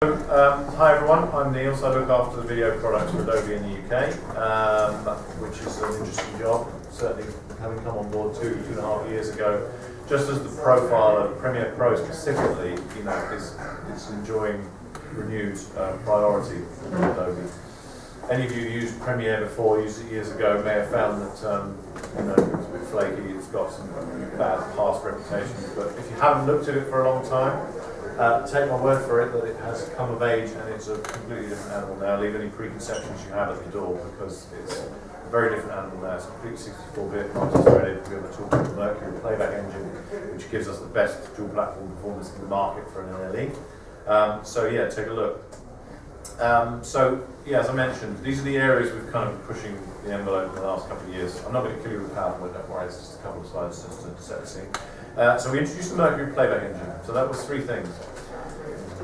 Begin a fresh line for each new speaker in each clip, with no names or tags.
Hi everyone, I'm Niels. I look after the video products for Adobe in the UK, which is an interesting job. Certainly having come on board two and a half years ago, just as the profile of Premiere Pro specifically, is enjoying renewed priority from Adobe. Any of you who used Premiere before, used it years ago, may have found that it's a bit flaky. It's got some bad past reputations, but if you haven't looked at it for a long time, take my word for it that it has come of age and it's a completely different animal now. Leave any preconceptions you have at the door because it's a very different animal now. It's a complete 64-bit, multi-threaded. We have a tool called the Mercury playback engine, which gives us the best dual platform performance in the market for an LLE. So yeah, take a look. As I mentioned, these are the areas we've kind of been pushing the envelope in the last couple of years. I'm not going to kill you with PowerPoint, don't worry, it's just a couple of slides just to set the scene. So we introduced the Mercury playback engine. So that was three things.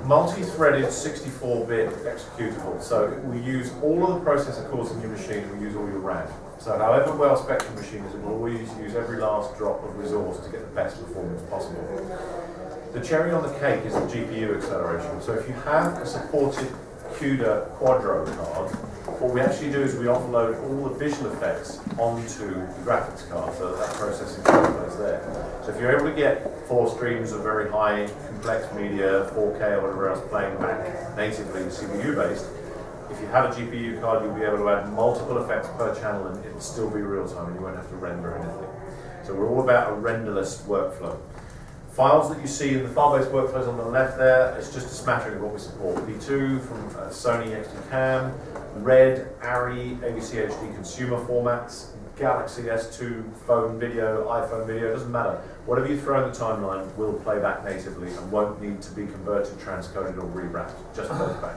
Multi-threaded 64-bit executable. So we use all of the processor cores in your machine, we use all your RAM. So however well spec your machine is, it will always use every last drop of resource to get the best performance possible. The cherry on the cake is the GPU acceleration. So if you have a supported CUDA Quadro card, what we actually do is we offload all the visual effects onto the graphics card, so that processing power is there. So if you're able to get 4 streams of very high complex media, 4K or whatever else playing back natively CPU based, if you have a GPU card, you'll be able to add multiple effects per channel and it'll still be real time and you won't have to render anything. So we're all about a renderless workflow. Files that you see in the file-based workflows on the left there, it's just a smattering of what we support. V2 from Sony XD Cam, Red, ARRI, ABC HD consumer formats, Galaxy S2 phone video, iPhone video, it doesn't matter. Whatever you throw in the timeline will play back natively and won't need to be converted, transcoded or rewrapped, just plays back.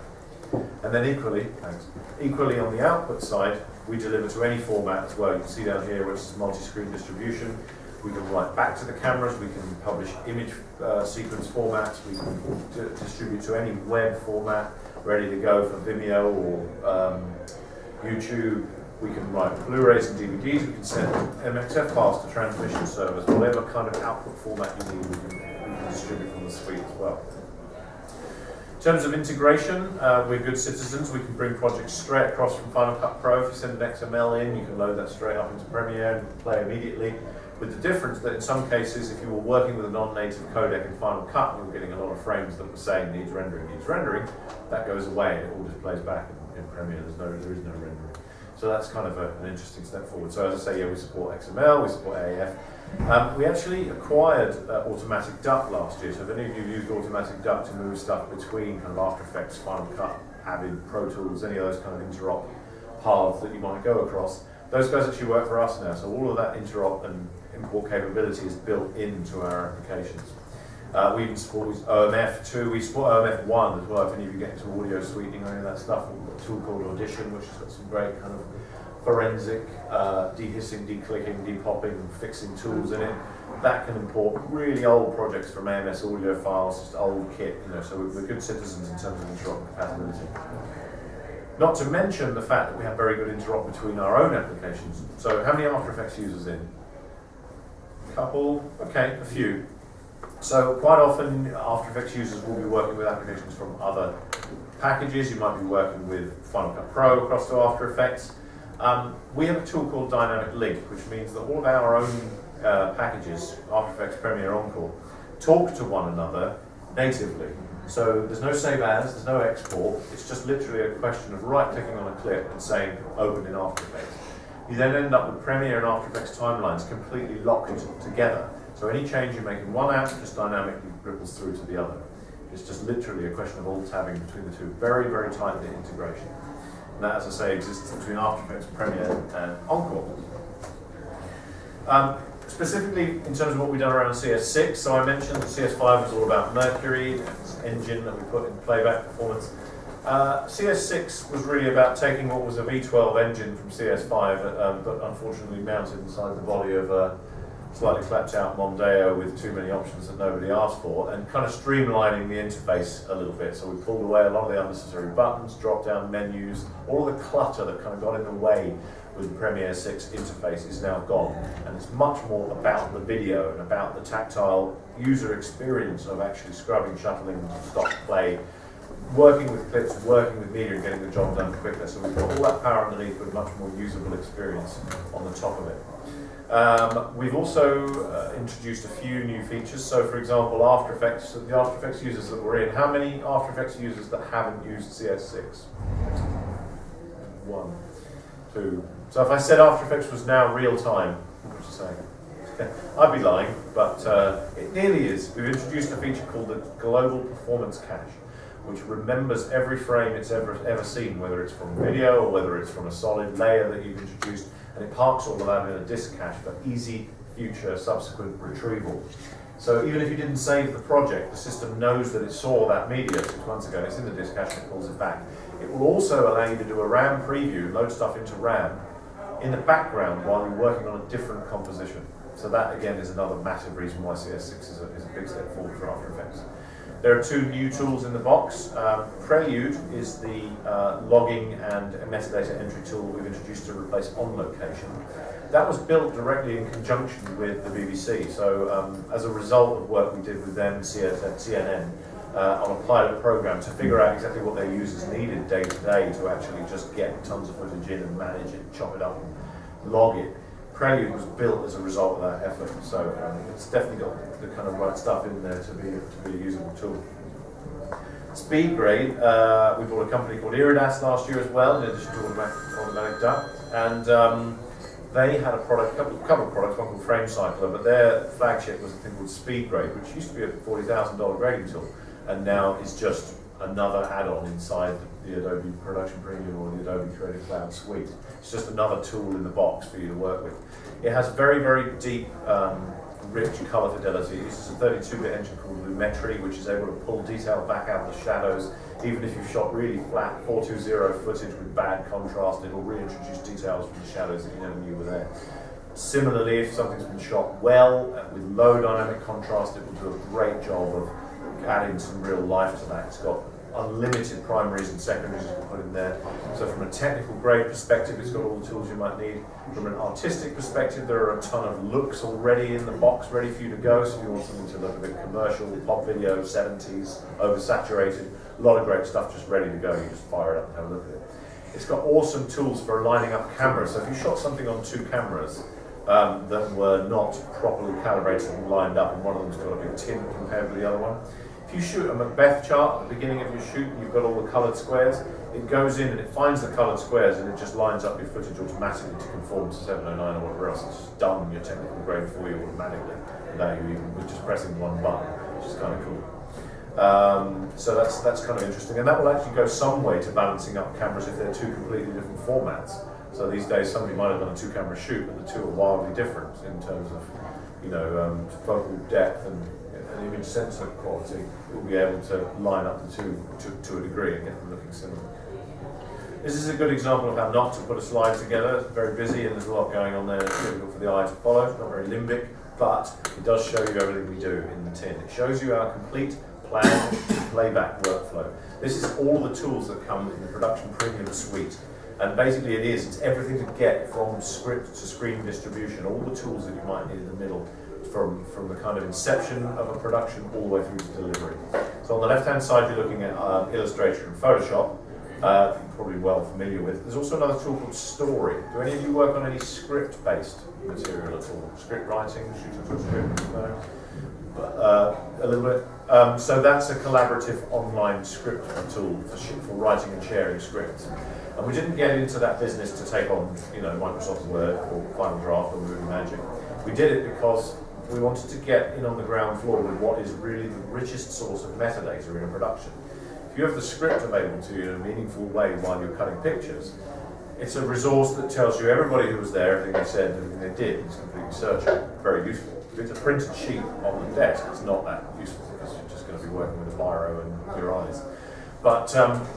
And then equally on the output side, we deliver to any format as well. You can see down here which is multi-screen distribution. We can write back to the cameras, we can publish image sequence formats, we can distribute to any web format, ready to go for Vimeo or YouTube. We can write Blu-rays and DVDs, we can send MXF files to transmission servers, whatever kind of output format you need, we can distribute from the suite as well. In terms of integration, we're good citizens. We can bring projects straight across from Final Cut Pro. If you send an XML in, you can load that straight up into Premiere and play immediately. With the difference that in some cases, if you were working with a non-native codec in Final Cut and you were getting a lot of frames that were saying needs rendering, that goes away and it all just plays back in Premiere. There is no rendering. So that's kind of an interesting step forward. So as I say, yeah, we support XML, we support AAF. We actually acquired Automatic Duck last year. So if any of you used Automatic Duck to move stuff between kind of After Effects, Final Cut, Avid, Pro Tools, any of those kind of interop paths that you might go across, those guys actually work for us now. So all of that interop and import capability is built into our applications. We even support OMF too. We support OMF 1 as well. If any of you get into audio sweetening or any of that stuff, we've got a tool called Audition, which has got some great kind of forensic dehissing, declicking, depopping, fixing tools in it. That can import really old projects from AMS audio files, just old kit. So we're good citizens in terms of interop compatibility. Not to mention the fact that we have very good interop between our own applications. So how many After Effects users in? A couple? Okay, a few. So quite often After Effects users will be working with applications from other packages. You might be working with Final Cut Pro across to After Effects. We have a tool called Dynamic Link, which means that all of our own packages, After Effects, Premiere, Encore, talk to one another natively. So there's no save as, there's no export, it's just literally a question of right-clicking on a clip and saying open in After Effects. You then end up with Premiere and After Effects timelines completely locked together. So any change you make in one app just dynamically ripples through to the other. It's just literally a question of alt-tabbing between the two. Very, very tightly integration. And that, as I say, exists between After Effects, Premiere and Encore. Specifically, in terms of what we've done around CS6, so I mentioned that CS5 was all about Mercury, this engine that we put in playback performance. CS6 was really about taking what was a V12 engine from CS5, but unfortunately mounted inside the body of a slightly clapped out Mondeo with too many options that nobody asked for, and kind of streamlining the interface a little bit. So we pulled away a lot of the unnecessary buttons, drop-down menus, all the clutter that kind of got in the way with the Premiere 6 interface is now gone, and it's much more about the video and about the tactile user experience of actually scrubbing, shuffling, stop, play, working with clips, working with media and getting the job done quicker. So we've got all that power underneath with much more usable experience on the top of it. We've also introduced a few new features. So for example, After Effects, the After Effects users that we're in, how many After Effects users that haven't used CS6? 1, 2. So if I said After Effects was now real time, what would you say? I'd be lying, but it nearly is. We've introduced a feature called the Global Performance Cache, which remembers every frame it's ever seen, whether it's from video or whether it's from a solid layer that you've introduced, and it parks all of that in a disk cache for easy future subsequent retrieval. So even if you didn't save the project, the system knows that it saw that media 6 months ago, and it's in the disk cache and it pulls it back. It will also allow you to do a RAM preview, load stuff into RAM, in the background while you're working on a different composition. So that again is another massive reason why CS6 is a big step forward for After Effects. There are 2 new tools in the box. Prelude is the logging and metadata entry tool we've introduced to replace on location. That was built directly in conjunction with the BBC. So as a result of work we did with them, CNN, on a pilot program to figure out exactly what their users needed day to day to actually just get tons of footage in and manage it, chop it up and log it. Prelude was built as a result of that effort, so it's definitely got the kind of right stuff in there to be a usable tool. Speed grade, we bought a company called Iridas last year as well, in addition to automatic duck, and they had a couple of products, one called Frame Cycler, but their flagship was a thing called Speed Grade, which used to be a $40,000 grading tool, and now is just another add-on inside the Adobe Production Premium or the Adobe Creative Cloud suite. It's just another tool in the box for you to work with. It has very, very deep, rich color fidelity. It uses a 32-bit engine called Lumetri, which is able to pull detail back out of the shadows. Even if you've shot really flat 420 footage with bad contrast, it'll reintroduce details from the shadows that you never knew were there. Similarly, if something's been shot well with low dynamic contrast, it will do a great job of adding some real life to that. It's got unlimited primaries and secondaries you can put in there. So from a technical grade perspective, it's got all the tools you might need. From an artistic perspective, there are a ton of looks already in the box ready for you to go. So if you want something to look a bit commercial, pop video, 70s, oversaturated, a lot of great stuff just ready to go. You just fire it up and have a look at it. It's got awesome tools for lining up cameras. So if you shot something on 2 cameras that were not properly calibrated and lined up, and one of them's got a big tint compared with the other one, if you shoot a Macbeth chart at the beginning of your shoot and you've got all the coloured squares, it goes in and it finds the coloured squares and it just lines up your footage automatically to conform to 709 or whatever else. It's just done your technical grade for you automatically without you even with just pressing one button, which is kind of cool. So that's kind of interesting, and that will actually go some way to balancing up cameras if they're 2 completely different formats. So these days somebody might have done a 2-camera shoot, but the 2 are wildly different in terms of, you know, focal depth and image sensor quality. It will be able to line up the 2 to a degree and get them looking similar. This is a good example of how not to put a slide together. It's very busy and there's a lot going on there. It's difficult for the eye to follow. It's not very limbic, but it does show you everything we do in the tin. It shows you our complete planned playback workflow. This is all the tools that come in the Production Premium suite. And basically it's everything to get from script to screen distribution, all the tools that you might need in the middle, from the kind of inception of a production all the way through to delivery. So on the left-hand side, you're looking at Illustrator and Photoshop, you're probably well familiar with. There's also another tool called Story. Do any of you work on any script-based material at all? Script writing, shooting for a script? No? A little bit. So that's a collaborative online script tool for writing and sharing scripts. And we didn't get into that business to take on, you know, Microsoft Word or Final Draft or Movie Magic. We did it because we wanted to get in on the ground floor with what is really the richest source of metadata in a production. If you have the script available to you in a meaningful way while you're cutting pictures, it's a resource that tells you everybody who was there, everything they said, everything they did. It's completely searchable, very useful. If it's a printed sheet on the desk, it's not that useful because you're just going to be working with a biro and your eyes. But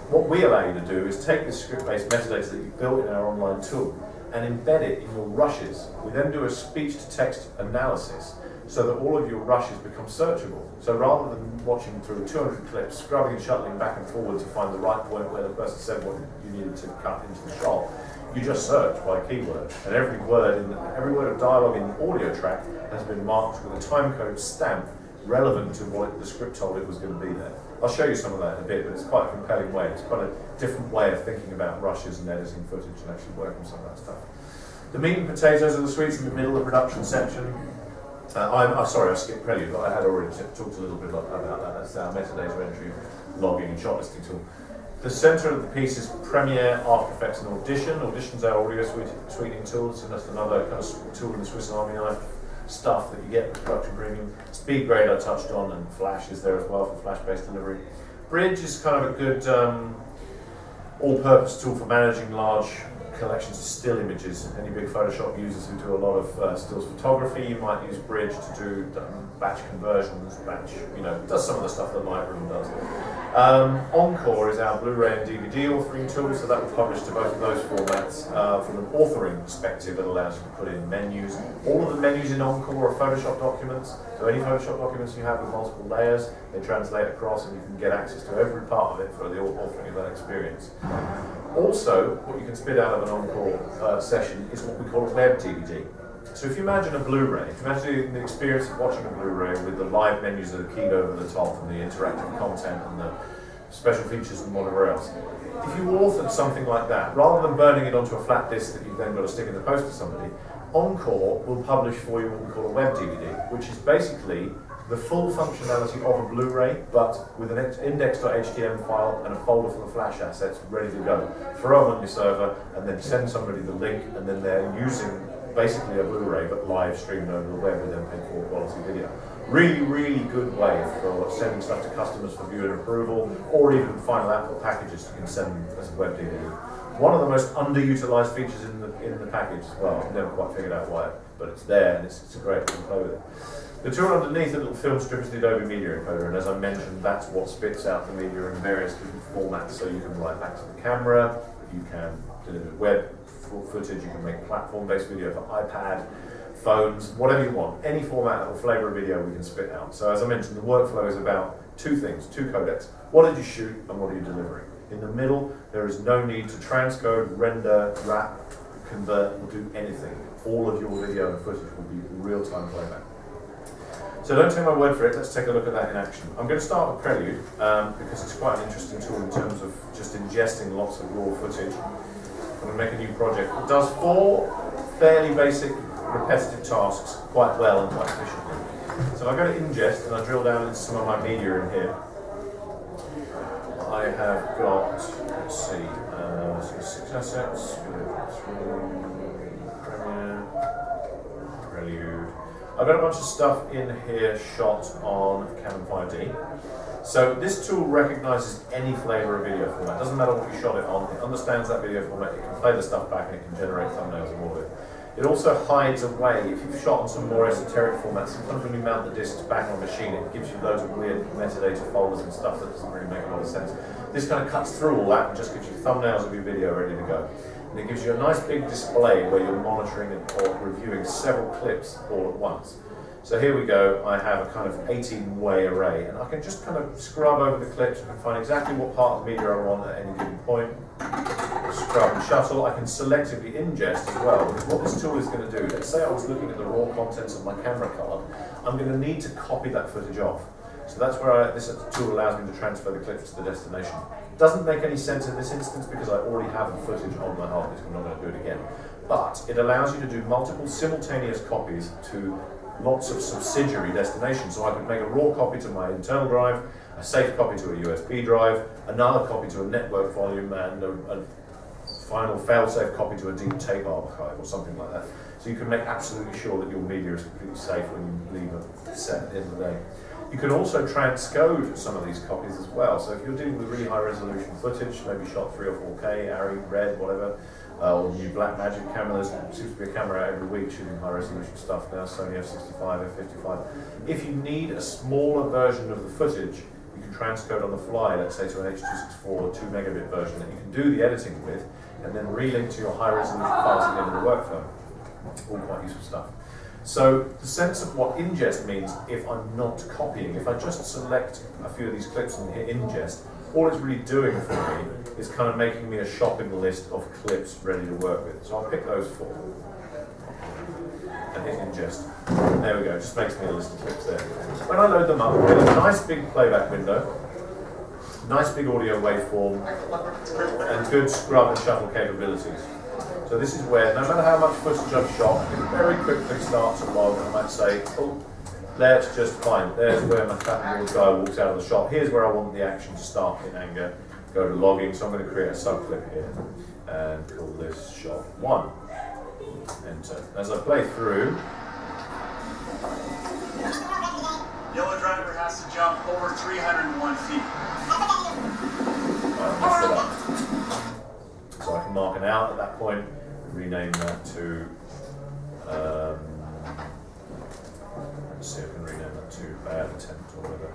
what we allow you to do is take this script-based metadata that you've built in our online tool and embed it in your rushes. We then do a speech-to-text analysis so that all of your rushes become searchable. So rather than watching through 200 clips, scrubbing and shuttling back and forward to find the right point where the person said what you needed to cut into the shot, you just search by keyword. And every word of dialogue in the audio track has been marked with a timecode stamp relevant to what the script told it was going to be there. I'll show you some of that in a bit, but it's quite a compelling way. It's quite a different way of thinking about rushes and editing footage and actually working some of that stuff. The meat and potatoes are the sweets in the middle of the production section. I'm sorry, I skipped Prelude, but I had already talked a little bit about that. That's our metadata entry, logging and shot listing tool. The centre of the piece is Premiere, After Effects and Audition. Audition's our audio sweetening tool, so that's another kind of tool in the Swiss Army knife stuff that you get with Production Premium. Speed grade I touched on, and Flash is there as well for Flash-based delivery. Bridge is kind of a good all-purpose tool for managing large collections of still images. Any big Photoshop users who do a lot of stills photography, you might use Bridge to do batch conversions, does some of the stuff that Lightroom does. Encore is our Blu-ray and DVD authoring tool, so that will publish to both of those formats. From an authoring perspective, it allows you to put in menus. All of the menus in Encore are Photoshop documents, so any Photoshop documents you have with multiple layers, they translate across and you can get access to every part of it for the authoring of that experience. Also, what you can spit out of an Encore session is what we call a web DVD. So if you imagine a Blu-ray, if you imagine the experience of watching a Blu-ray with the live menus that are keyed over the top and the interactive content and the special features and whatever else. If you authored something like that, rather than burning it onto a flat disk that you've then got to stick in the post to somebody, Encore will publish for you what we call a web DVD, which is basically the full functionality of a Blu-ray, but with an index.html file and a folder full of Flash assets ready to go. Throw them on your server and then send somebody the link, and then they're using basically a Blu-ray but live streamed over the web with MP4 quality video. Really, really good way for sending stuff to customers for view and approval, or even final output packages you can send as a web DVD. One of the most underutilized features in the package as well. I've never quite figured out why, but it's there and it's great to play with it. The tool underneath the little film strip is the Adobe Media Encoder, and as I mentioned, that's what spits out the media in various different formats. So you can write back to the camera, you can deliver web footage, you can make platform-based video for iPad, phones, whatever you want. Any format that will flavour a video we can spit out. So as I mentioned, the workflow is about two things, two codecs. What did you shoot and what are you delivering? In the middle, there is no need to transcode, render, wrap, convert, or do anything. All of your video and footage will be real-time playback. So don't take my word for it, let's take a look at that in action. I'm going to start with Prelude because it's quite an interesting tool in terms of just ingesting lots of raw footage. I'm going to make a new project. It does 4 fairly basic repetitive tasks quite well and quite efficiently. So if I go to ingest and I drill down into some of my media in here, I have got, let's see, CS6 assets, Premiere, Prelude. I've got a bunch of stuff in here shot on Canon 5D. So this tool recognises any flavour of video format. It doesn't matter what you shot it on, it understands that video format, it can play the stuff back and it can generate thumbnails and all of it. It also hides away, if you've shot on some more esoteric formats, sometimes when you mount the discs back on a machine, it gives you loads of weird metadata folders and stuff that doesn't really make a lot of sense. This kind of cuts through all that and just gives you thumbnails of your video ready to go. And it gives you a nice big display where you're monitoring or reviewing several clips all at once. So here we go, I have a kind of 18-way array, and I can just kind of scrub over the clips and find exactly what part of the media I want at any given point. Scrub and shuttle. I can selectively ingest as well, because what this tool is going to do, let's say I was looking at the raw contents of my camera card, I'm going to need to copy that footage off. So that's where this tool allows me to transfer the clips to the destination. Doesn't make any sense in this instance because I already have the footage on my hard disk, I'm not going to do it again. But it allows you to do multiple simultaneous copies to lots of subsidiary destinations. So I could make a raw copy to my internal drive, a safe copy to a USB drive, another copy to a network volume, and a final fail-safe copy to a deep tape archive or something like that. So you can make absolutely sure that your media is completely safe when you leave a set at the end of the day. You can also transcode some of these copies as well. So if you're dealing with really high resolution footage, maybe shot 3 or 4K, ARRI, RED, whatever, or new Blackmagic camera, there seems to be a camera out every week shooting high resolution stuff now, Sony F65, F55. If you need a smaller version of the footage, you can transcode on the fly, let's say to an H.264 or 2 megabit version that you can do the editing with, and then relink to your high resolution files at the end of the workflow. All quite useful stuff. So the sense of what ingest means if I'm not copying, if I just select a few of these clips and hit ingest, all it's really doing for me is kind of making me a shopping list of clips ready to work with. So I'll pick those 4 and hit ingest. There we go, it just makes me a list of clips there. When I load them up, we get a nice big playback window. nice big audio waveform, and good scrub and shuffle capabilities. So this is where, no matter how much footage I've shot, it very quickly starts a log, and I might say, oh, that's just fine. There's where my clapboard guy walks out of the shot. Here's where I want the action to start in anger. Go to logging, so I'm going to create a subclip here and call this shot 1. Enter. As I play through,
Yellow driver has to jump over 301 feet.
So I can mark an out at that point, rename that to, let's see, I can rename that to bad attempt or whatever.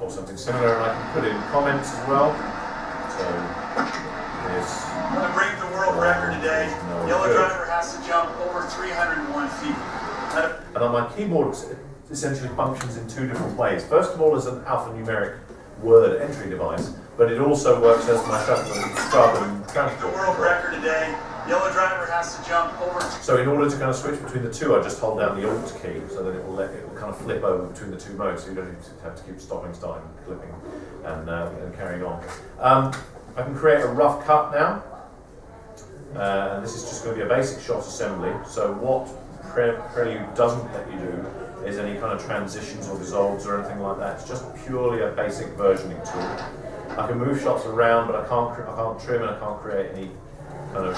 Or something similar, and I can put in comments as well. So this.
I'm going to break the world record today. Yellow driver has to jump over 301 feet.
And on my keyboard, it essentially functions in 2 different ways. First of all, as an alphanumeric word entry device, but it also works as my shuffle and scrub and transport.
The world record today. Yellow driver has to jump over.
So in order to kind of switch between the two, I just hold down the Alt key, so that it will kind of flip over between the 2 modes. So you don't have to keep stopping, starting, clipping, and carrying on. I can create a rough cut now, and this is just going to be a basic shot assembly. So what Prelude doesn't let you do is any kind of transitions or dissolves or anything like that. It's just purely a basic versioning tool. I can move shots around, but I can't trim and I can't create any kind of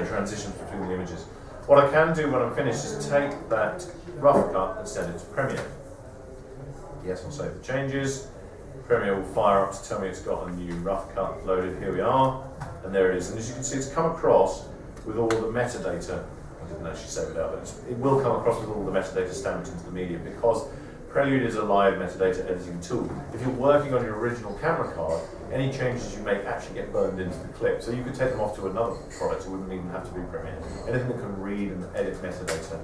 transitions between the images. What I can do when I'm finished is take that rough cut and send it to Premiere. Yes, I'll save the changes. Premiere will fire up to tell me it's got a new rough cut loaded. Here we are, and there it is. And as you can see, it's come across with all the metadata. I didn't actually save it out, but it will come across with all the metadata stamped into the media because Prelude is a live metadata editing tool. If you're working on your original camera card, any changes you make actually get burned into the clip. So you could take them off to another product, it wouldn't even have to be Premiere. Anything that can read and edit metadata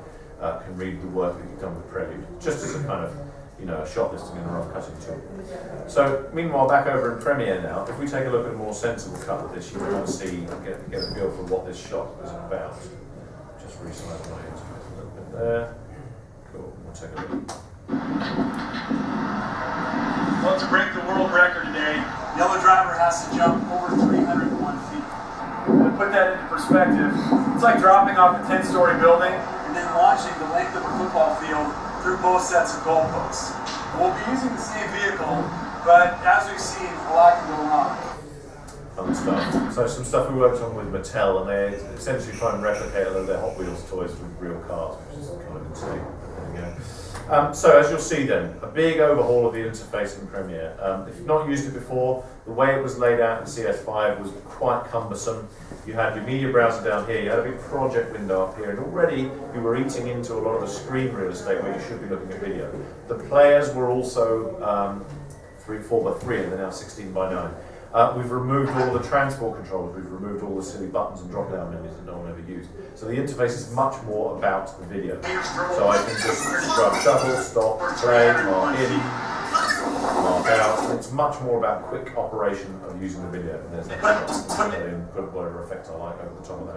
can read the work that you've done with Prelude, just as a kind of, a shot listing and a rough cutting tool. So meanwhile, back over in Premiere now, if we take a look at a more sensible cut of this, you can kind of see and get a feel for what this shot is about. Just resize my interface a little bit there. Cool, we'll take a look.
Well, to break the world record today, Yellow driver has to jump over 301 feet. To put that into perspective, it's like dropping off a 10-story building and then launching the length of a football field through both sets of goalposts. We'll be using the same vehicle, but as we've seen, a lot can go wrong.
Fun stuff. So some stuff we worked on with Mattel, and they essentially try and replicate a lot of their Hot Wheels toys with real cars, which is kind of insane. There we go. So as you'll see then, a big overhaul of the interface in Premiere. If you've not used it before, the way it was laid out in CS5 was quite cumbersome. You had your media browser down here, you had a big project window up here, and already you were eating into a lot of the screen real estate where you should be looking at video. The players were also 4x3 and they're now 16:9. We've removed all the transport controls, we've removed all the silly buttons and drop-down menus that no one ever used. So the interface is much more about the video. So I can just scrub, shuffle, stop, play, mark in, mark out. It's much more about quick operation of using the video. And there's that put whatever effect I like over the top of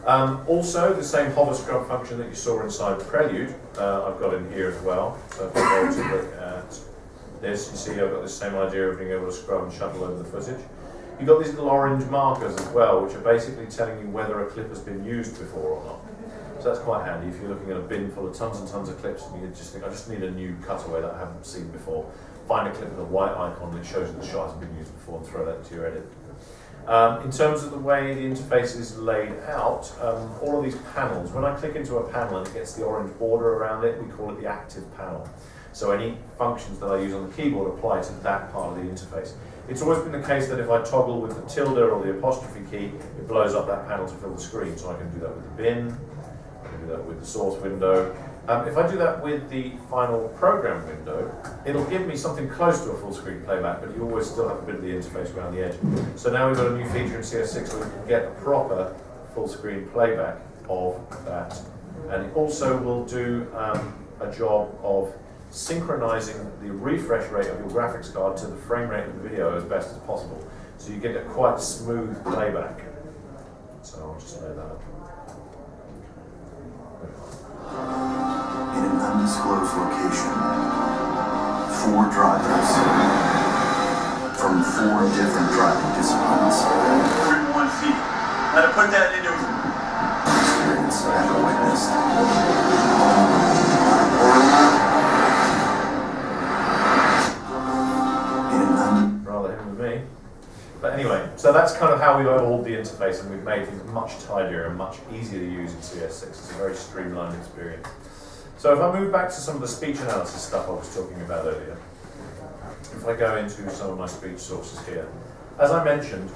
that. Also, the same hover scrub function that you saw inside Prelude, I've got in here as well. So if I go to look at this, you see I've got this same idea of being able to scrub and shuttle over the footage. You've got these little orange markers as well, which are basically telling you whether a clip has been used before or not. So that's quite handy if you're looking at a bin full of tons and tons of clips and you just think, I just need a new cutaway that I haven't seen before. Find a clip with a white icon that shows that the shot hasn't been used before and throw that into your edit. In terms of the way the interface is laid out, all of these panels, when I click into a panel and it gets the orange border around it, we call it the active panel. So any functions that I use on the keyboard apply to that part of the interface. It's always been the case that if I toggle with the tilde or the apostrophe key, it blows up that panel to fill the screen. So I can do that with the bin, I can do that with the source window. If I do that with the final program window, it'll give me something close to a full screen playback, but you always still have a bit of the interface around the edge. So now we've got a new feature in CS6 where we can get a proper full screen playback of that. And it also will do a job of synchronizing the refresh rate of your graphics card to the frame rate of the video as best as possible. So you get a quite smooth playback. So I'll just load that up.
undisclosed location. 4 drivers from 4 different driving disciplines.
101 feet. Now to put that into
Experience never witnessed.
Rather him than me. But anyway, so that's kind of how we've overhauled the interface, and we've made things much tidier and much easier to use in CS6. It's a very streamlined experience. So if I move back to some of the speech analysis stuff I was talking about earlier, if I go into some of my speech sources here, as I mentioned,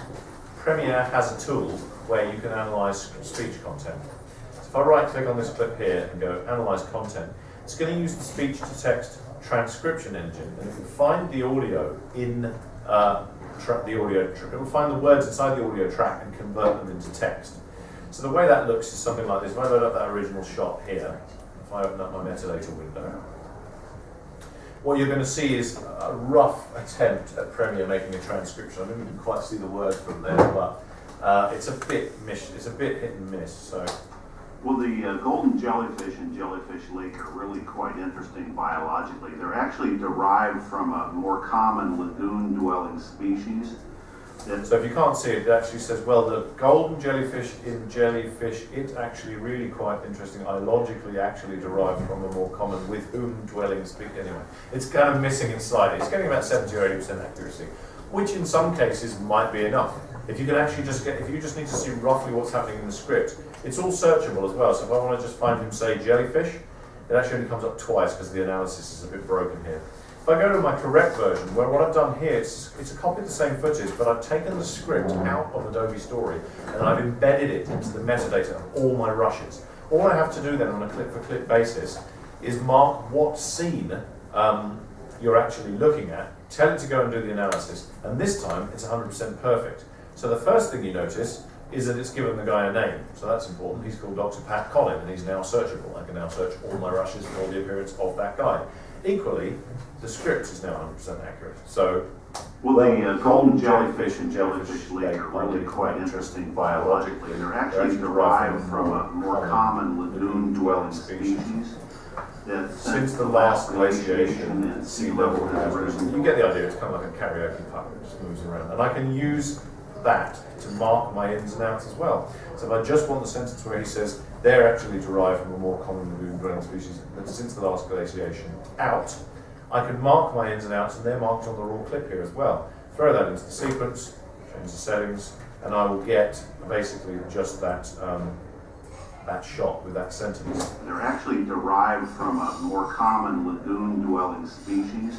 Premiere has a tool where you can analyze speech content. So if I right click on this clip here and go analyze content, it's going to use the speech to text transcription engine, and it will find the audio in it will find the words inside the audio track and convert them into text. So the way that looks is something like this. If I load up that original shot here, if I open up my metadata window, what you're going to see is a rough attempt at Premiere making a transcription. I don't even quite see the word from there, but it's a bit hit and miss. So,
well, the golden jellyfish and jellyfish lake are really quite interesting biologically. They're actually derived from a more common lagoon-dwelling species.
So if you can't see it, it actually says, well, the golden jellyfish in jellyfish, it's actually really quite interesting. Biologically actually derived from a more common with whom dwelling species. Anyway, it's kind of missing inside it. It's getting about 70 or 80% accuracy, which in some cases might be enough. If you can actually if you just need to see roughly what's happening in the script, it's all searchable as well. So if I want to just find him say jellyfish, it actually only comes up twice because the analysis is a bit broken here. If I go to my correct version, where what I've done here, it's a copy of the same footage, but I've taken the script out of Adobe Story and I've embedded it into the metadata of all my rushes. All I have to do then on a clip-for-clip basis is mark what scene you're actually looking at, tell it to go and do the analysis, and this time it's 100% perfect. So the first thing you notice is that it's given the guy a name, so that's important. He's called Dr. Pat Collin, and he's now searchable. I can now search all my rushes for the appearance of that guy. Equally, the script is now 100% accurate. So,
well, the golden jellyfish and jellyfish lake are really quite interesting biologically. They're actually derived from a more common lagoon-dwelling species.
Since the last glaciation and sea level has risen, you get the idea. It's kind of like a karaoke pub. It just moves around, and I can use that to mark my ins and outs as well. So if I just want the sentence where he says they're actually derived from a more common lagoon-dwelling species, but since the last glaciation out, I can mark my ins and outs, and they're marked on the raw clip here as well. Throw that into the sequence, change the settings, and I will get basically just that that shot with that sentence.
They're actually derived from a more common lagoon-dwelling species.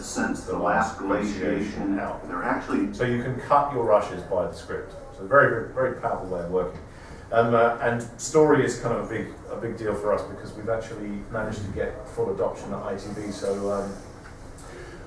Since the last glaciation out, they're actually...
So you can cut your rushes by the script. So very, very, very powerful way of working. And story is kind of a big deal for us because we've actually managed to get full adoption at ITV. So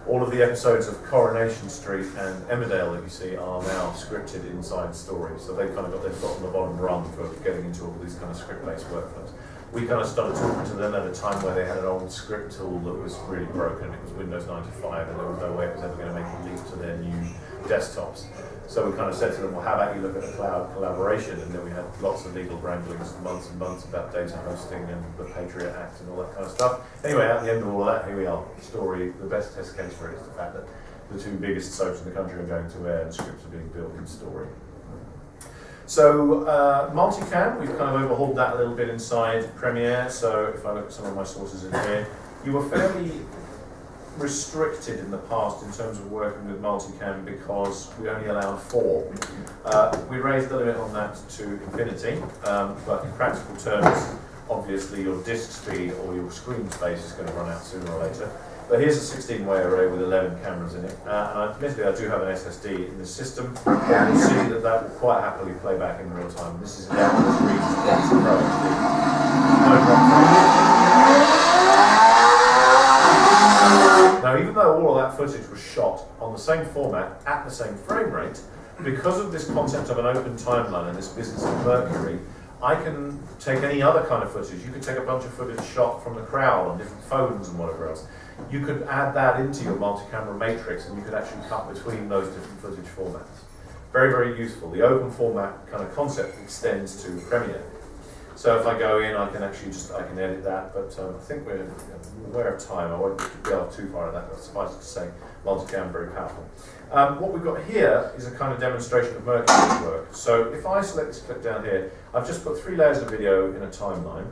all of the episodes of Coronation Street and Emmerdale that you see are now scripted inside story. So they've kind of got their foot on the bottom rung for getting into all these kind of script-based workflows. We kind of started talking to them at a time where they had an old script tool that was really broken. It was Windows 95, and there was no way it was ever going to make a leap to their new desktops. So we kind of said to them, well, how about you look at the cloud collaboration? And then we had lots of legal wranglings, months and months about data hosting and the Patriot Act and all that kind of stuff. Anyway, at the end of all of that, here we are. Story, the best test case for it is the fact that the 2 biggest soaps in the country are going to air and scripts are being built in Story. So multicam, we've kind of overhauled that a little bit inside Premiere. So if I look at some of my sources in here, you were fairly restricted in the past in terms of working with multicam because we only allowed 4. We raised the limit on that to infinity, but in practical terms, obviously your disk speed or your screen space is going to run out sooner or later. But here's a 16-way array with 11 cameras in it. And admittedly, I do have an SSD in the system. You can see that that will quite happily play back in real time. This is an Adobe Pro HD. No drop frames. Now, even though all of that footage was shot on the same format at the same frame rate, because of this concept of an open timeline and this business of Mercury, I can take any other kind of footage. You could take a bunch of footage shot from the crowd on different phones and whatever else. You could add that into your multi-camera matrix and you could actually cut between those different footage formats. Very, very useful. The open format kind of concept extends to Premiere. So if I go in, I can actually I can edit that, but I think we're aware of time. I won't go too far in that, but suffice it to say, multicam, very powerful. What we've got here is a kind of demonstration of Mercury's work. So if I select this clip down here, I've just put 3 layers of video in a timeline.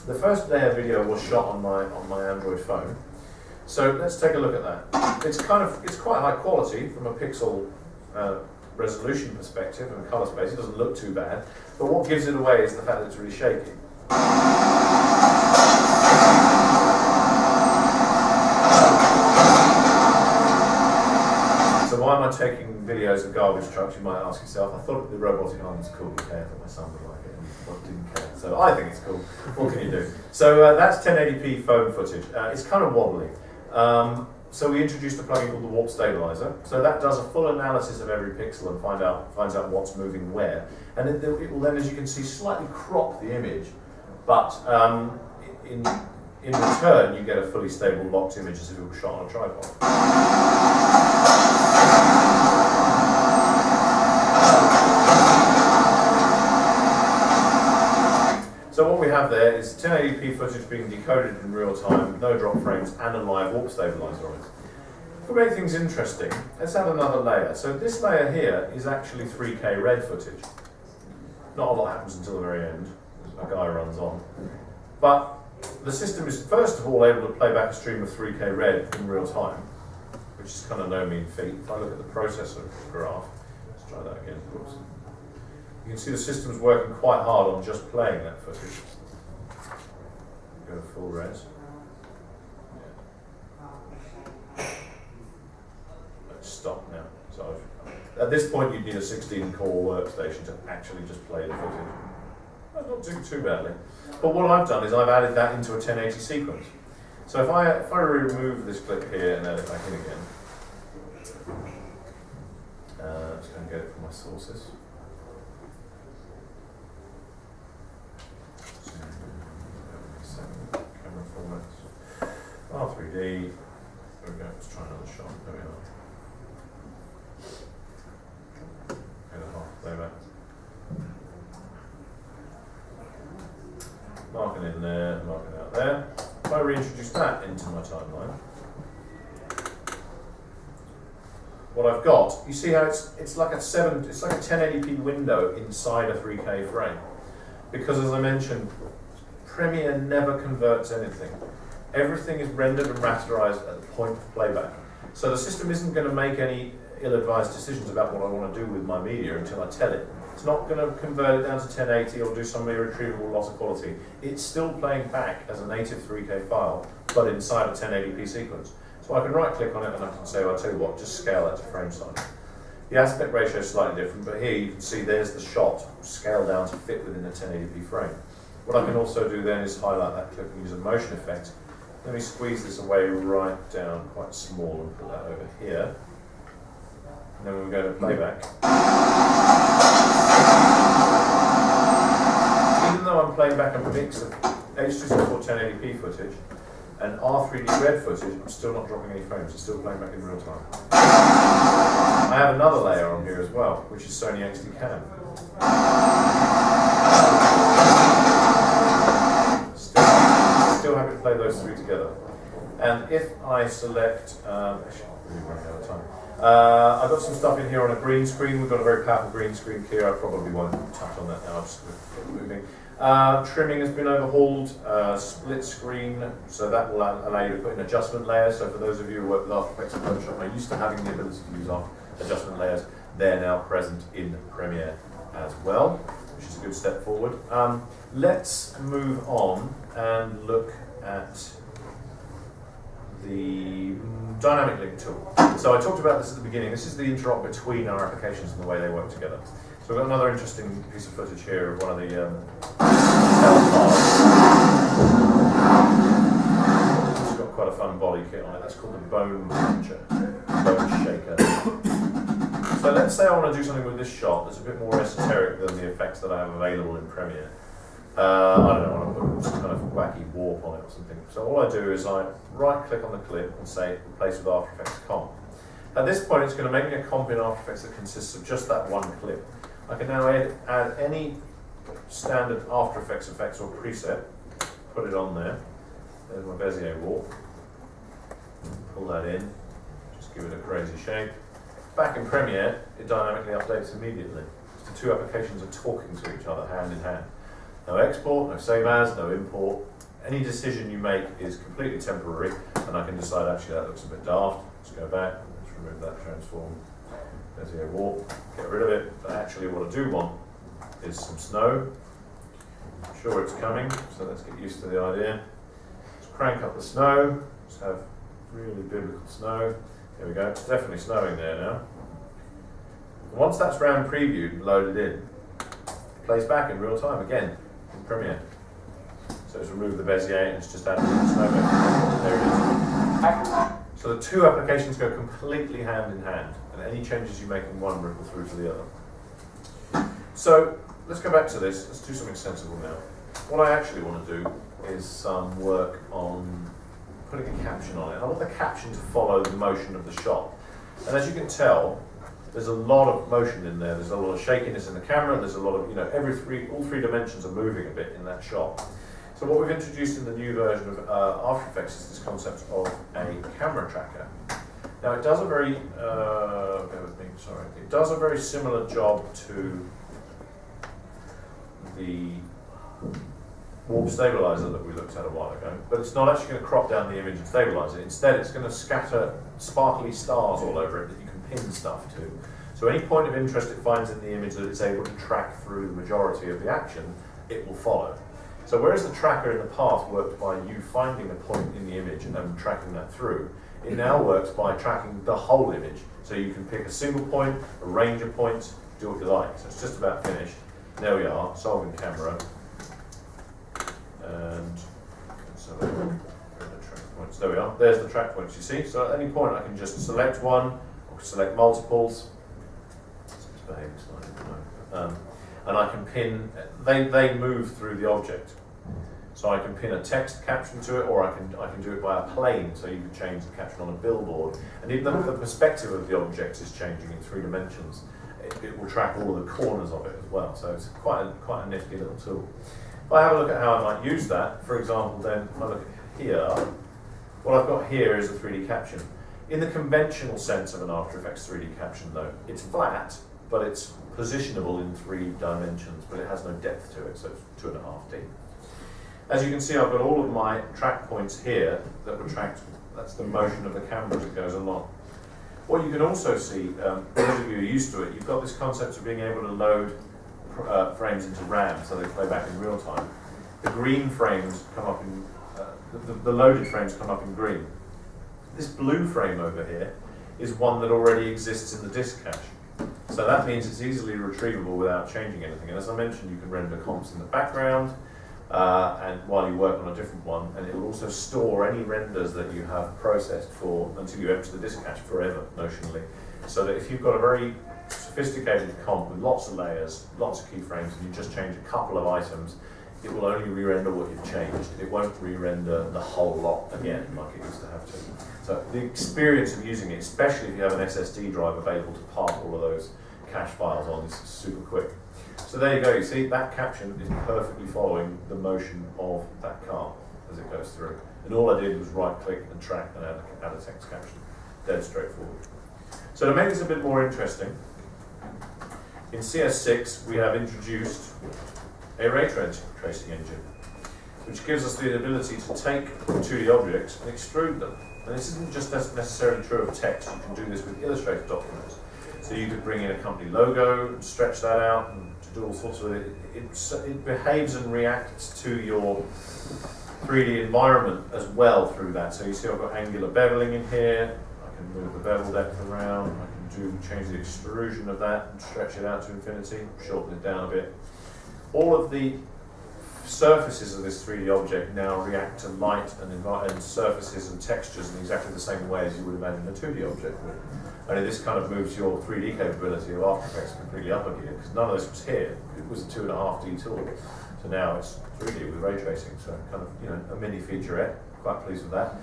The first layer of video was shot on my Android phone. So let's take a look at that. It's quite high quality from a pixel resolution perspective and color space. It doesn't look too bad, but what gives it away is the fact that it's really shaky. So why am I taking videos of garbage trucks, you might ask yourself. I thought the robotic arm was cool, okay, I thought my son would like it, and didn't care. So I think it's cool. What can you do? So that's 1080p phone footage. It's kind of wobbly. So we introduced a plugin called the Warp Stabilizer. So that does a full analysis of every pixel and finds out what's moving where. And it will then, as you can see, slightly crop the image, but in return you get a fully stable locked image as if it was shot on a tripod. So what we have there is 1080p footage being decoded in real time, no drop frames, and a live warp stabilizer on it. To make things interesting, let's add another layer. So this layer here is actually 3K red footage. Not a lot happens until the very end, as a guy runs on. But the system is first of all able to play back a stream of 3K red in real time, which is kind of no mean feat. If I look at the processor graph, let's try that again. Whoops. You can see the system's working quite hard on just playing that footage. Go to full res. Yeah. Let's stop now. So at this point you'd need a 16-core workstation to actually just play the footage. That's not too badly. But what I've done is I've added that into a 1080 sequence. So if I remove this clip here and add it back in again, let's go and get it from my sources. Camera formats, R3D, there we go, let's try another shot, there we are. Get a half playback. Marking in there, marking out there. If I reintroduce that into my timeline, what I've got, you see how it's like a 1080p window inside a 3K frame. Because as I mentioned, Premiere never converts anything. Everything is rendered and rasterized at the point of playback. So the system isn't going to make any ill-advised decisions about what I want to do with my media until I tell it. It's not going to convert it down to 1080 or do some irretrievable loss of quality. It's still playing back as a native 3K file, but inside a 1080p sequence. So I can right-click on it and I can say, well, I'll tell you what, just scale that to frame size. The aspect ratio is slightly different, but here you can see there's the shot scaled down to fit within a 1080p frame. What I can also do then is highlight that clip and use a motion effect. Let me squeeze this away right down quite small and put that over here. And then we'll go to playback. Even though I'm playing back a mix of H.264 1080p footage and R3D red footage, I'm still not dropping any frames, it's still playing back in real time. I have another layer on here as well, which is Sony XD Cam. Still happy to play those three together. And if I select, actually, I'm running out of time. I've got some stuff in here on a green screen. We've got a very powerful green screen here. I probably won't touch on that now, I'm just moving. Trimming has been overhauled, split screen, so that will allow you to put in adjustment layers. So for those of you who work with After Effects and Photoshop, are used to having the ability to use adjustment layers, they're now present in Premiere as well, which is a good step forward. Let's move on and look at the dynamic link tool. So I talked about this at the beginning. This is the interop between our applications and the way they work together. So we've got another interesting piece of footage here of one of the It's got quite a fun body kit on it. That's called the bone shaker. So let's say I want to do something with this shot that's a bit more esoteric than the effects that I have available in Premiere. I don't know, I want to put some kind of wacky warp on it or something. So all I do is I right-click on the clip and say replace with After Effects comp. At this point, it's going to make me a comp in After Effects that consists of just that one clip. I can now add any standard After Effects effects or preset, put it on there. There's my Bezier walk. Pull that in, just give it a crazy shape. Back in Premiere, it dynamically updates immediately. The two applications are talking to each other hand in hand. No export, no save as, no import. Any decision you make is completely temporary, and I can decide actually that looks a bit daft. Let's go back, let's remove that transform. Bezier walk, get rid of it. But actually what I do want is some snow. I'm sure it's coming, so let's get used to the idea. Let's crank up the snow. Let's have really biblical snow. There we go, it's definitely snowing there now. Once that's round previewed and loaded in, it plays back in real time again in Premiere. So it's removed the Bezier and it's just added the snow back. There it is. So the two applications go completely hand in hand, and any changes you make in one ripple through to the other. So let's go back to this. Let's do something sensible now. What I actually want to do is some work on putting a caption on it. I want the caption to follow the motion of the shot. And as you can tell, there's a lot of motion in there. There's a lot of shakiness in the camera. There's a lot of, all three dimensions are moving a bit in that shot. So what we've introduced in the new version of After Effects is this concept of a camera tracker. Now it does a very, bear with me, sorry. It does a very similar job to the warp stabilizer that we looked at a while ago, but it's not actually going to crop down the image and stabilize it. Instead, it's going to scatter sparkly stars all over it that you can pin stuff to. So any point of interest it finds in the image that it's able to track through the majority of the action, it will follow. So whereas the tracker in the past worked by you finding a point in the image and tracking that through, it now works by tracking the whole image. So you can pick a single point, a range of points, do what you like. So it's just about finished. There we are, solving camera. And so the track points. There we are. There's the track points. You see. So at any point, I can just select one or select multiples. It's behaving slightly, and I can pin. They move through the object. So I can pin a text caption to it, or I can do it by a plane. So you can change the caption on a billboard, and even though the perspective of the object is changing in 3 dimensions, it will track all of the corners of it as well. So it's quite a nifty little tool. If I have a look at how I might use that, for example, then if I look at here, what I've got here is a 3D caption. In the conventional sense of an After Effects 3D caption though, it's flat, but it's positionable in 3 dimensions, but it has no depth to it, so it's 2.5D. As you can see, I've got all of my track points here that were tracked. That's the motion of the camera as it goes along. What you can also see, those of you who are used to it, you've got this concept of being able to load frames into RAM, so they play back in real time. The green frames come up in, the loaded frames come up in green. This blue frame over here is one that already exists in the disk cache. So that means it's easily retrievable without changing anything. And as I mentioned, you can render comps in the background, and while you work on a different one, and it will also store any renders that you have processed for until you empty the disk cache forever, notionally. So that if you've got a very sophisticated comp with lots of layers, lots of keyframes, and you just change a couple of items, it will only re-render what you've changed. It won't re-render the whole lot again, like it used to have to. So the experience of using it, especially if you have an SSD drive available to park all of those cache files on, is super quick. So there you go, you see, that caption is perfectly following the motion of that car as it goes through. And all I did was right-click and track and add a text caption. Dead straightforward. So to make this a bit more interesting, in CS6 we have introduced a ray tracing engine, which gives us the ability to take 2D objects and extrude them. And this isn't just necessarily true of text, you can do this with Illustrator documents. So you could bring in a company logo and stretch that out and to do all sorts of it. It behaves and reacts to your 3D environment as well through that. So you see I've got angular beveling in here. I can move the bevel depth around. I can change the extrusion of that and stretch it out to infinity, shorten it down a bit. All of the surfaces of this 3D object now react to light and surfaces and textures in exactly the same way as you would imagine a 2D object would. Only this kind of moves your 3D capability of After Effects completely up a gear, because none of this was here. It was a 2.5D tool. So now it's 3D with ray tracing, so kind of, a mini featurette. Quite pleased with that.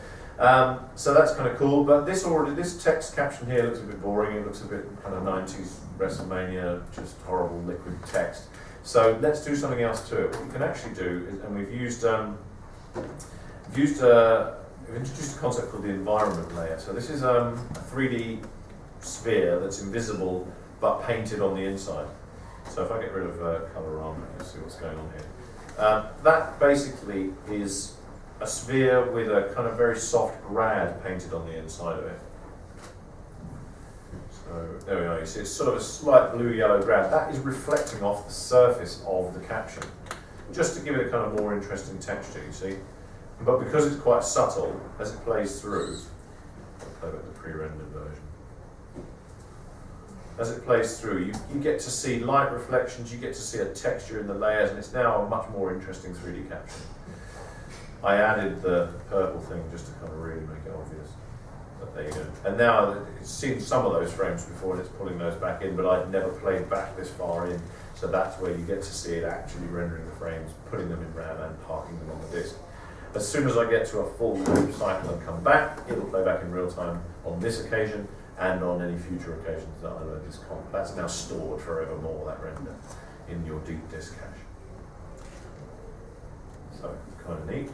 So that's kind of cool, but this text caption here looks a bit boring. It looks a bit kind of 90s WrestleMania, just horrible liquid text. So let's do something else to it. What we can actually do is, and we've introduced a concept called the environment layer. So this is a 3D sphere that's invisible but painted on the inside. So if I get rid of Colorama, you'll see what's going on here. That basically is a sphere with a kind of very soft grad painted on the inside of it. So there we are, you see it's sort of a slight blue-yellow grad. That is reflecting off the surface of the caption, just to give it a kind of more interesting texture, you see. But because it's quite subtle, as it plays through, I'll play back the pre-rendered version. As it plays through, you get to see light reflections, you get to see a texture in the layers, and it's now a much more interesting 3D caption. I added the purple thing just to kind of really make it obvious. But there you go. And now it's seen some of those frames before and it's pulling those back in, but I've never played back this far in. So that's where you get to see it actually rendering the frames, putting them in RAM and parking them on the disk. As soon as I get to a full loop cycle and come back, it'll play back in real time on this occasion and on any future occasions that I load this comp. That's now stored forevermore, that render, in your deep disk cache. So, kind of neat.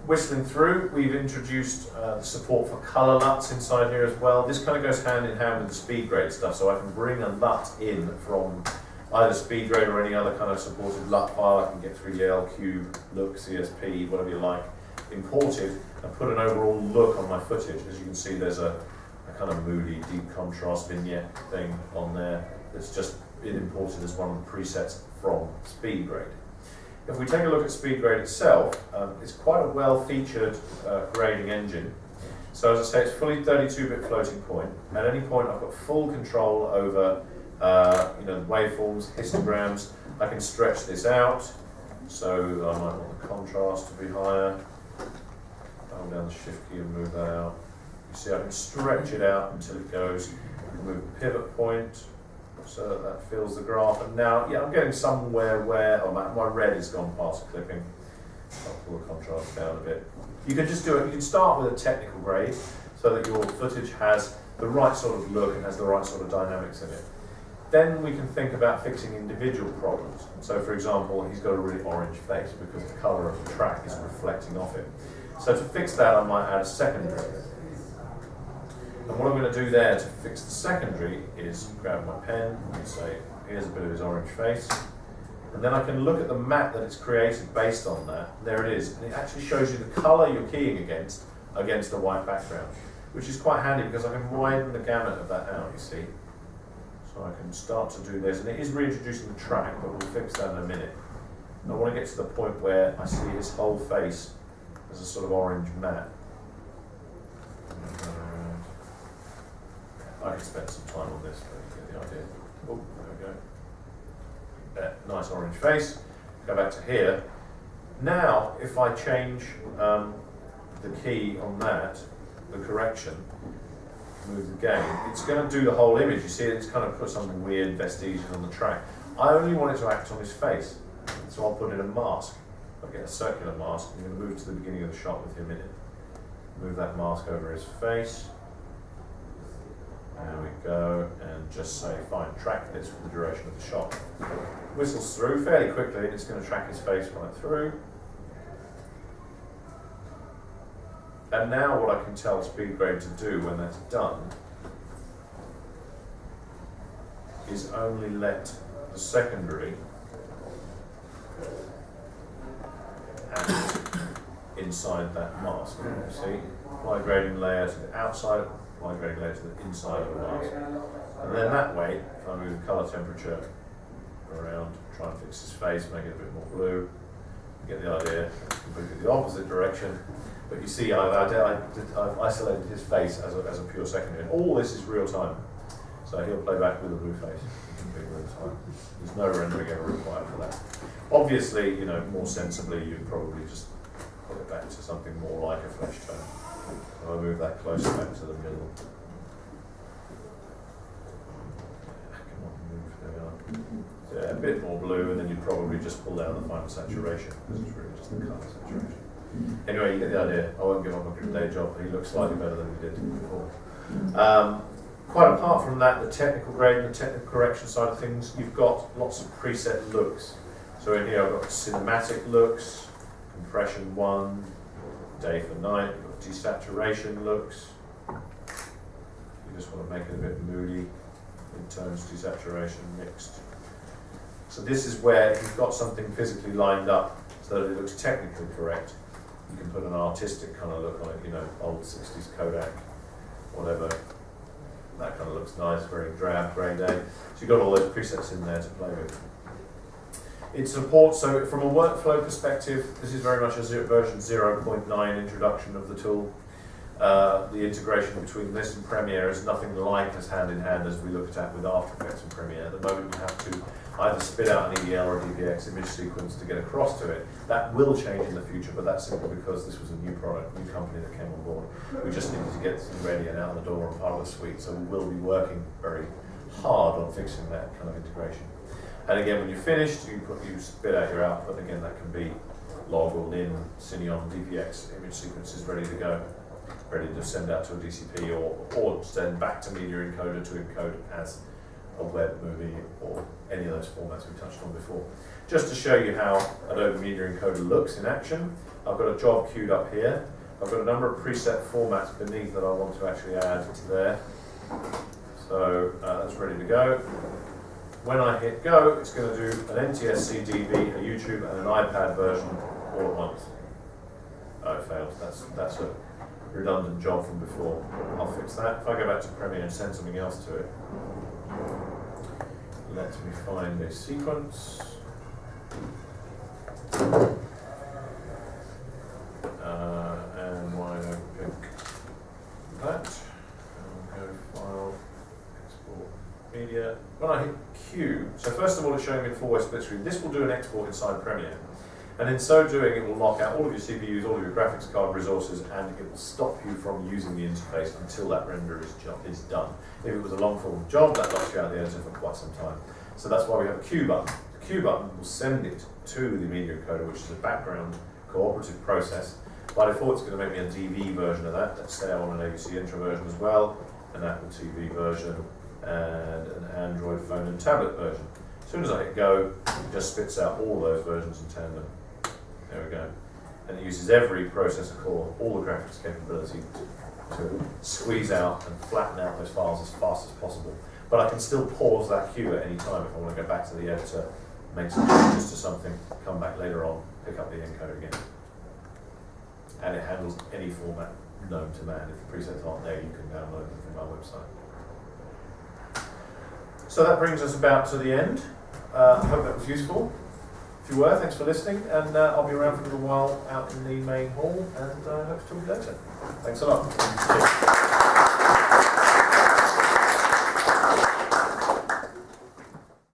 Whistling through, we've introduced the support for color LUTs inside here as well. This kind of goes hand in hand with the speed grade stuff, so I can bring a LUT in from either speed grade or any other kind of supported LUT file. I can get 3DL, Cube, Look, CSP, whatever you like, imported and put an overall look on my footage. As you can see, there's a kind of moody, deep contrast vignette thing on there that's just been imported as one of the presets from speed grade. If we take a look at speed grade itself, it's quite a well-featured grading engine. So as I say, it's fully 32-bit floating point. At any point, I've got full control over the waveforms, histograms. I can stretch this out, so I might want the contrast to be higher. Hold down the shift key and move that out. You see, I can stretch it out until it goes. I can move the pivot point so that fills the graph. And now, yeah, I'm getting somewhere where my red has gone past clipping. I'll pull the contrast down a bit. You can just do it. You can start with a technical grade so that your footage has the right sort of look and has the right sort of dynamics in it. Then we can think about fixing individual problems. So, for example, he's got a really orange face because the color of the track is reflecting off it. So to fix that, I might add a secondary. And what I'm going to do there to fix the secondary is grab my pen and say, here's a bit of his orange face. And then I can look at the map that it's created based on that. There it is. And it actually shows you the color you're keying against a white background, which is quite handy because I can widen the gamut of that out, you see. So I can start to do this. And it is reintroducing the track, but we'll fix that in a minute. And I want to get to the point where I see his whole face as a sort of orange matte. I can spend some time on this, but you get the idea. Oh, there we go. Nice orange face. Go back to here. Now, if I change the key on that, the correction, move the gain, it's going to do the whole image. You see, it's kind of put some weird vestiges on the track. I only want it to act on his face, so I'll put in a mask. I'll get a circular mask. I'm going to move to the beginning of the shot with him in it. Move that mask over his face. There we go, and just say, fine, track this for the duration of the shot. Whistles through fairly quickly, and it's going to track his face right through. And now what I can tell speed grade to do when that's done is only let the secondary act inside that mask. See, apply grading layer to the outside, apply grading layer to the inside of the mask. And then that way, if I move the color temperature around, try and fix his face, make it a bit more blue, you get the idea, completely the opposite direction. But you see, I've isolated his face as a pure secondary. And all this is real time. So he'll play back with a blue face. Complete real time. There's no rendering ever required for that. Obviously, more sensibly, you'd probably just put it back to something more like a flesh tone. So I'll move that closer back to the middle. Come on, move, there we are. Yeah, a bit more blue, and then you'd probably just pull down the final saturation, because it's really just the colour saturation. Anyway, you get the idea. I won't give up my day job, but he looks slightly better than he did before. Quite apart from that, the technical grade and the technical correction side of things, you've got lots of preset looks. So in here I've got cinematic looks, compression 1, day for night, you've got desaturation looks. You just want to make it a bit moody, midtones, desaturation, mixed. So this is where if you've got something physically lined up so that it looks technically correct, you can put an artistic kind of look on it, you know, old 60s Kodak, whatever. That kind of looks nice, very drab, grey day. So you've got all those presets in there to play with. It supports, so from a workflow perspective, this is very much a version 0.9 introduction of the tool. The integration between this and Premiere is nothing like as hand in hand as we looked at with After Effects and Premiere. At the moment you have to either spit out an EDL or a DVX image sequence to get across to it. That will change in the future, but that's simply because this was a new product, new company that came on board. We just needed to get things ready and out the door and part of the suite, so we will be working very hard on fixing that kind of integration. And again, when you're finished, you spit out your output. Again, that can be log or lin, Cineon, DVX image sequences ready to go, ready to send out to a DCP or send back to Media Encoder to encode as a web movie or any of those formats we touched on before. Just to show you how Adobe Media Encoder looks in action, I've got a job queued up here. I've got a number of preset formats beneath that I want to actually add to there. So that's ready to go. When I hit go, it's going to do an NTSC DB, a YouTube, and an iPad version all at once. Oh, it failed. That's a redundant job from before. I'll fix that. If I go back to Premiere and send something else to it, let me find a sequence. And why don't I pick that? And go File, Export Media. When I hit Q, so first of all it's showing me in full-way split screen. This will do an export inside Premiere. And in so doing, it will lock out all of your CPUs, all of your graphics card resources, and it will stop you from using the interface until that render is done. If it was a long-form job, that locks you out of the editor for quite some time. So that's why we have a Q button. The Q button will send it to the Media Encoder, which is a background cooperative process. By default, it's going to make me a DV version of that. Let's say I want an ABC intro version as well, an Apple TV version, and an Android phone and tablet version. As soon as I hit go, it just spits out all those versions in tandem. There we go. And it uses every processor core, all the graphics capability to squeeze out and flatten out those files as fast as possible. But I can still pause that queue at any time if I want to go back to the editor, make some changes to something, come back later on, pick up the encode again. And it handles any format known to man. If the presets aren't there, you can download them from our website. So that brings us about to the end. I hope that was useful. If you were, thanks for listening, and I'll be around for a little while out in the main hall, and I hope to talk to you later. Thanks a lot.